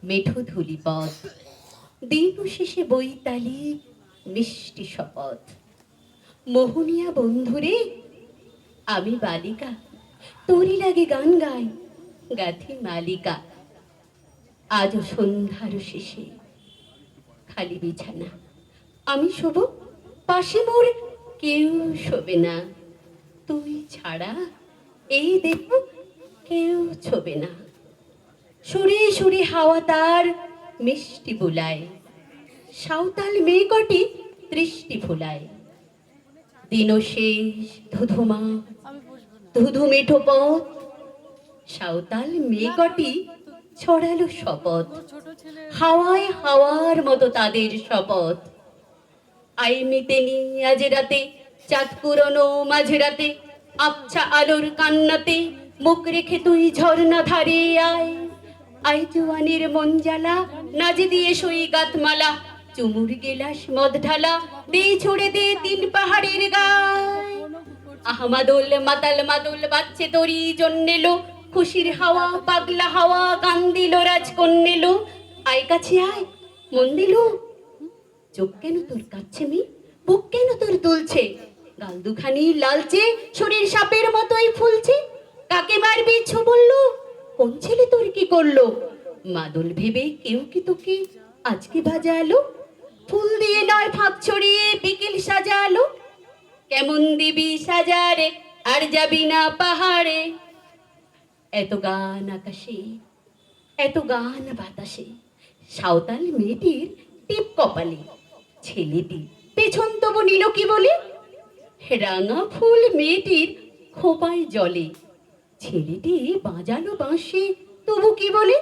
মেঠো ধূলিপথ, দিন শেষে বৈতালি মিষ্টি শপথ। মোহনিয়া বন্ধুরে, আমি বালিকা, তোরই লাগে গান গাই, গাথি মালিকা। আজও সন্ধ্যার শেষে খালি বিছানা, আমি শোব, পাশে মোর কেউ শোবে না। তুই ছাড়া এই দেব কেউ ছোবে না। সুরে সুরে হাওয়া তার মিষ্টি বুলায়, সাঁওতাল মেয়ে কটি দৃষ্টি ভুলায়। দিন শেষ ধুধুমা, ধুধু মেঠো পথ, সাঁওতাল মেয়ে কটি ছড়ালো শপথ। হাওয়ায় হাওয়ার মতো তাদের শপথ। আই মিতেনি আজ রাতে, চাঁদ পুরনো মাঝে রাতে, আবছা আলোর কান্নাতে মুখ রেখে তুই ঝর্ণা ধারে আয়। আই জুয়ানের মন জ্বালা, নাজে দিয়ে সই গাতমালা, চুমুর গেলাস মদ ঢালা, দে ছুড়ে দে তিন পাহাড়ের গায়। আহমাদুল মাতাল মাদুল বাচ্চে তোরই জন্যেলো, খুশির হাওয়া পাগলা হাওয়া গান দিল রাজকন্যেলো। আয় কাছে আয় মন দিল, চোখ কেন তোর কাচ্ছে মি, বুক কেন তোর তুলছে, গাল দুখানি লালচে, শরীর সাপের মতোই ফুলছে। কাকে মারবি ছো বললো, কোন ছেলে তোর কি করলো, মাদল ভেবে কেউ কি তোকে আজকে ভাজালো। ফুল দিয়ে নয় ফাঁক ছড়িয়ে বিকেল সাজালো, কেমন দিবি সাজারে আর যাবি না পাহাড়ে। এত গান আকাশে, এত গান বাতাসে, সাঁওতাল মেয়েটির টিপ কপালে, ছেলেটি পেছন তবু নিল কি বলে। রাঙা ফুল মেয়েটির খোপায় জলে, ছেলেটি বাজালো বাঁশি তবু কি বলে।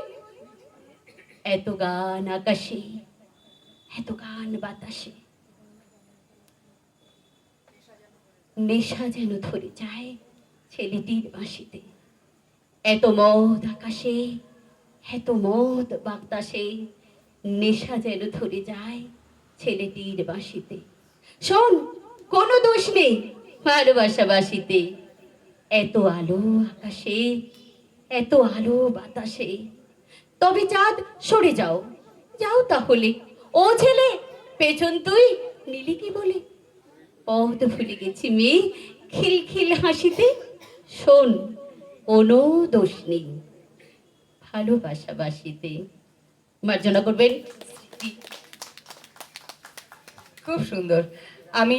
এত গান আকাশে, এত গান বাতাসে, নেশা যেন ধরে যায় ছেলেটির বাঁশিতে। এত মদ আকাশে, এত মদ বাতাসে, নেশা যেন ধরে যায় ছেলেটির বাঁশিতে। শোন, কোনো দোষ নেই ভালোবাসা বাসিতে। এত আলো আকাশে, এত আলো বাতাসে, তবে চাঁদ সরে যাও, যাও তাহলে। ও ছেলে, পেছন তুই নিলি কি বলে। পথ ভুলে গেছি মেয়ে খিলখিল হাসিতে। শোন, কোনো দোষ নেই ভালোবাসা বাসিতে। মার্জনা করবেন। খুব সুন্দর। আমি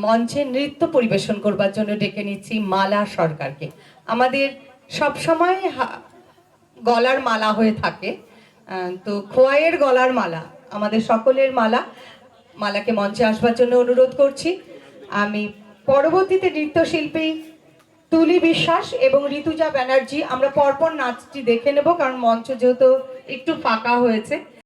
মঞ্চে নৃত্য পরিবেশন করবার জন্য ডেকে নিচ্ছি মালা সরকারকে। আমাদের সব সময় গলার মালা হয়ে থাকে, তো খোয়াইয়ের গলার মালা আমাদের সকলের মালা। মালাকে মঞ্চে আসবার জন্য অনুরোধ করছি। আমি পরবর্তীতে নৃত্যশিল্পী তুলি বিশ্বাস এবং ঋতুজা ব্যানার্জি, আমরা পরপর নাচটি দেখে নেব, কারণ মঞ্চ যেহেতু একটু ফাঁকা হয়েছে।